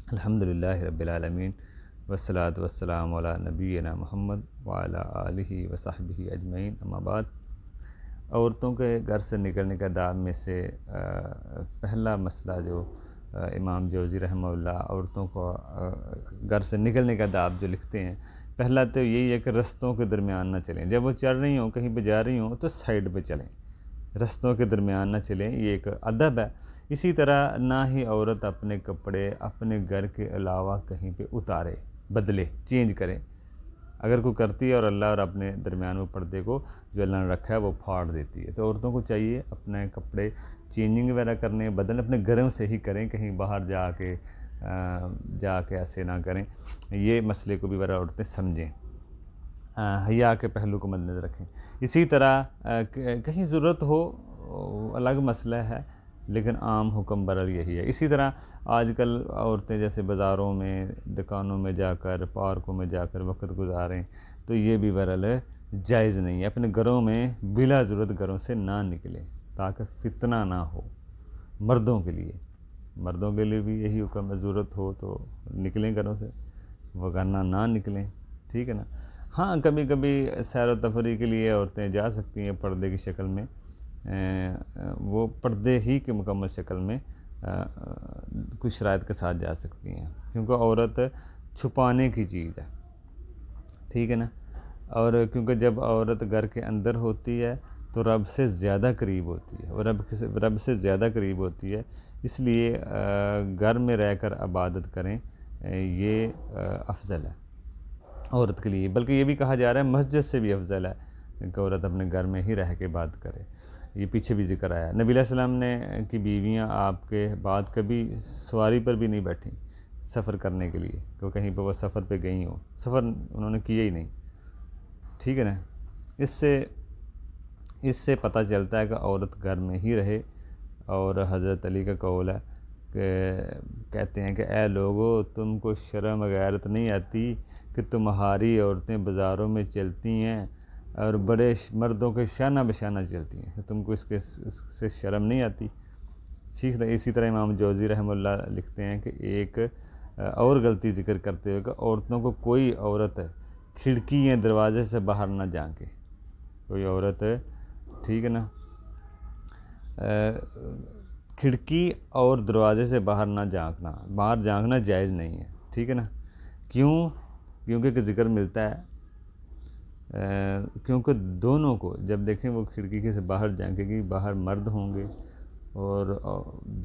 الحمدللہ رب العالمین والصلاة والسلام علی نبینا محمد وعلی آلہ وصحبہ اجمعین، اما بعد۔ عورتوں کے گھر سے نکلنے کا آداب میں سے پہلا مسئلہ جو امام جوزی رحمہ اللہ عورتوں کو گھر سے نکلنے کا آداب جو لکھتے ہیں، پہلا تو یہی ہے کہ رستوں کے درمیان نہ چلیں۔ جب وہ چل رہی ہوں، کہیں پہ جا رہی ہوں تو سائیڈ پہ چلیں، رستوں کے درمیان نہ چلیں، یہ ایک ادب ہے۔ اسی طرح نہ ہی عورت اپنے کپڑے اپنے گھر کے علاوہ کہیں پہ اتارے، بدلے، چینج کرے۔ اگر کوئی کرتی ہے اور اللہ اور اپنے درمیان میں پردے کو جو اللہ نے رکھا ہے وہ پھاڑ دیتی ہے، تو عورتوں کو چاہیے اپنے کپڑے چینجنگ وغیرہ کرنے، بدلنے اپنے گھروں سے ہی کریں، کہیں باہر جا کے ایسے نہ کریں۔ یہ مسئلے کو بھی ذرا عورتیں سمجھیں، حیا کے پہلو کو مد نظر رکھیں۔ اسی طرح کہیں ضرورت ہو الگ مسئلہ ہے، لیکن عام حکم برل یہی ہے۔ اسی طرح آج کل عورتیں جیسے بازاروں میں، دکانوں میں جا کر، پارکوں میں جا کر وقت گزاریں، تو یہ بھی برل جائز نہیں ہے۔ اپنے گھروں میں بلا ضرورت گھروں سے نہ نکلیں تاکہ فتنہ نہ ہو۔ مردوں کے لیے بھی یہی حکم ہے، ضرورت ہو تو نکلیں گھروں سے، وگرنہ نہ نکلیں، ٹھیک ہے نا۔ ہاں، کبھی کبھی سیر و تفریح کے لیے عورتیں جا سکتی ہیں پردے کی شکل میں، وہ پردے ہی کے مکمل شکل میں کچھ شرائط کے ساتھ جا سکتی ہیں، کیونکہ عورت چھپانے کی چیز ہے، ٹھیک ہے نا۔ اور کیونکہ جب عورت گھر کے اندر ہوتی ہے تو رب سے زیادہ قریب ہوتی ہے، اور رب سے زیادہ قریب ہوتی ہے، اس لیے گھر میں رہ کر عبادت کریں، یہ افضل ہے عورت کے لیے۔ بلکہ یہ بھی کہا جا رہا ہے مسجد سے بھی افضل ہے کہ عورت اپنے گھر میں ہی رہ کے بات کرے، یہ پیچھے بھی ذکر آیا۔ نبی علیہ السلام نے کی بیویاں آپ کے بعد کبھی سواری پر بھی نہیں بیٹھیں سفر کرنے کے لیے، کہ کہیں پہ وہ سفر پہ گئی ہوں، سفر انہوں نے کیا ہی نہیں، ٹھیک ہے نا۔ اس سے پتہ چلتا ہے کہ عورت گھر میں ہی رہے۔ اور حضرت علی کا قول ہے کہ کہتے ہیں کہ اے لوگو، تم کو شرم غیرت نہیں آتی کہ تمہاری عورتیں بازاروں میں چلتی ہیں اور بڑے مردوں کے شانہ بشانہ چلتی ہیں، تم کو اس سے شرم نہیں آتی؟ اسی طرح امام جوزی رحمہ اللہ لکھتے ہیں کہ ایک اور غلطی ذکر کرتے ہوئے کہ عورتوں کو کوئی عورت کھڑکی یا دروازے سے باہر نہ جھانکے، کوئی عورت، ٹھیک ہے نا، کھڑکی اور دروازے سے باہر نہ جھانکنا، باہر جھانکنا جائز نہیں ہے، ٹھیک ہے نا۔ کیونکہ کہ ذکر ملتا ہے، کیونکہ دونوں کو جب دیکھیں وہ کھڑکی کے سے باہر جھانکے گی، باہر مرد ہوں گے اور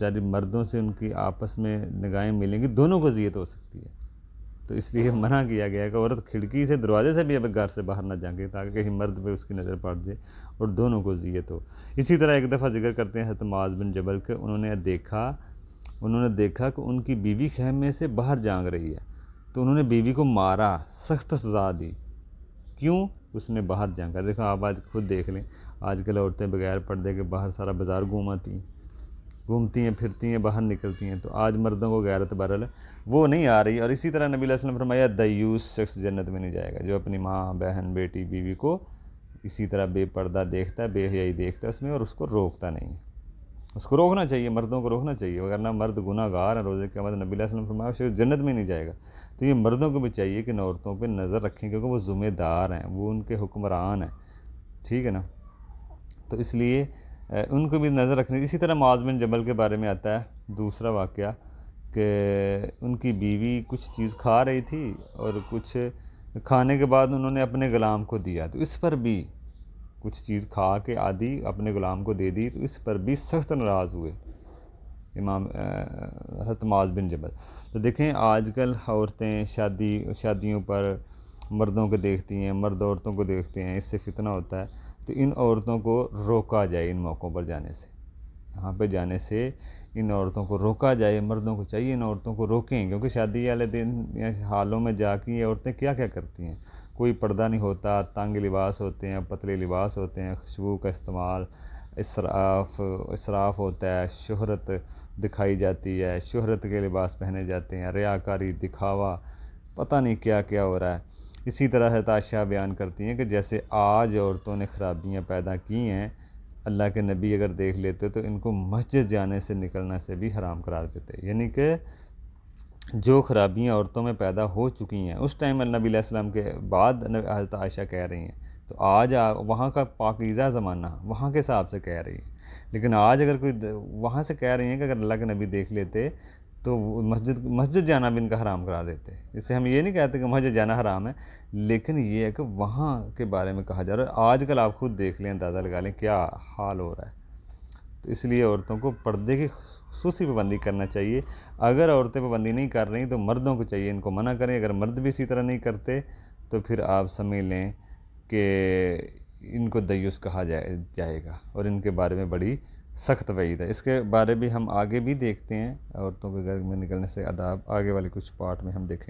جب مردوں سے ان کی آپس میں نگاہیں ملیں گی، دونوں کو اذیت ہو سکتی ہے، تو اس لیے منع کیا گیا ہے کہ عورت کھڑکی سے، دروازے سے بھی اب گھر سے باہر نہ جھانکے تاکہ کہیں مرد پہ اس کی نظر پڑ جائے اور دونوں کو اذیت ہو۔ اسی طرح ایک دفعہ ذکر کرتے ہیں حضرت معاذ بن جبل کہ انہوں نے دیکھا کہ ان کی بیوی خیمے سے باہر جھانک رہی ہے، تو انہوں نے بیوی کو مارا، سخت سزا دی۔ کیوں؟ اس نے باہر جھانکا۔ دیکھو آپ آج خود دیکھ لیں، آج کل عورتیں بغیر پردے کے باہر سارا بازار گھومتی ہیں، پھرتی ہیں، باہر نکلتی ہیں، تو آج مردوں کو غیرت برل وہ نہیں آ رہی۔ اور اسی طرح نبی علیہ السلام نے فرمایا دیوس شخص جنت میں نہیں جائے گا، جو اپنی ماں، بہن، بیٹی، بیوی کو اسی طرح بے پردہ دیکھتا ہے، بے حیائی دیکھتا ہے اس میں، اور اس کو روکتا نہیں ہے۔ اس کو روکنا چاہیے، مردوں کو روکنا چاہیے، وگرنہ مرد گناہ گار ہیں، روزے قیامت نبی علیہ السلام نے فرمایا شخص جنت میں نہیں جائے گا۔ تو یہ مردوں کو بھی چاہیے کہ ان عورتوں پہ نظر رکھیں، کیونکہ وہ ذمہ دار ہیں، وہ ان کے حکمران ہیں، ٹھیک ہے نا۔ تو اس لیے ان کو بھی نظر رکھنی۔ اسی طرح معاذ بن جبل کے بارے میں آتا ہے دوسرا واقعہ کہ ان کی بیوی کچھ چیز کھا رہی تھی اور کچھ کھانے کے بعد انہوں نے اپنے غلام کو دیا، تو اس پر بھی کچھ چیز کھا کے آدھی اپنے غلام کو دے دی، تو اس پر بھی سخت ناراض ہوئے حضرت معاذ بن جبل۔ تو دیکھیں آج کل عورتیں شادیوں پر مردوں کو دیکھتی ہیں، مرد عورتوں کو دیکھتے ہیں، اس سے فتنہ ہوتا ہے۔ تو ان عورتوں کو روکا جائے، ان موقعوں پر جانے سے، یہاں پہ جانے سے ان عورتوں کو روکا جائے۔ مردوں کو چاہیے ان عورتوں کو روکیں، کیونکہ شادی والے دن یا حالوں میں جا کے یہ عورتیں کیا کرتی ہیں، کوئی پردہ نہیں ہوتا، تنگ لباس ہوتے ہیں، پتلے لباس ہوتے ہیں، خوشبو کا استعمال، اسراف ہوتا ہے، شہرت دکھائی جاتی ہے، شہرت کے لباس پہنے جاتے ہیں، ریاکاری، دکھاوا، پتہ نہیں کیا کیا ہو رہا ہے۔ اسی طرح حضرت عائشہ بیان کرتی ہیں کہ جیسے آج عورتوں نے خرابیاں پیدا کی ہیں، اللہ کے نبی اگر دیکھ لیتے تو ان کو مسجد جانے سے نکلنا سے بھی حرام قرار دیتے، یعنی کہ جو خرابیاں عورتوں میں پیدا ہو چکی ہیں اس ٹائم نبی علیہ السلام کے بعد حضرت عائشہ کہہ رہی ہیں، تو آج وہاں کا پاکیزہ زمانہ وہاں کے حساب سے کہہ رہی ہیں، لیکن آج اگر کوئی وہاں سے کہہ رہی ہیں کہ اگر اللہ کے نبی دیکھ لیتے تو وہ مسجد جانا بھی ان کا حرام کرا دیتے۔ اس سے ہم یہ نہیں کہتے کہ مسجد جانا حرام ہے، لیکن یہ ہے کہ وہاں کے بارے میں کہا جا رہا ہے۔ آج کل آپ خود دیکھ لیں، اندازہ لگا لیں کیا حال ہو رہا ہے۔ تو اس لیے عورتوں کو پردے کی خصوصی پابندی کرنا چاہیے۔ اگر عورتیں پابندی نہیں کر رہی تو مردوں کو چاہیے ان کو منع کریں۔ اگر مرد بھی اسی طرح نہیں کرتے تو پھر آپ سمجھ لیں کہ ان کو دیوس کہا جائے گا، اور ان کے بارے میں بڑی سخت وعید ہے۔ اس کے بارے بھی ہم آگے بھی دیکھتے ہیں، عورتوں کے گھر میں نکلنے سے آداب، آگے والے کچھ پارٹ میں ہم دیکھیں گے۔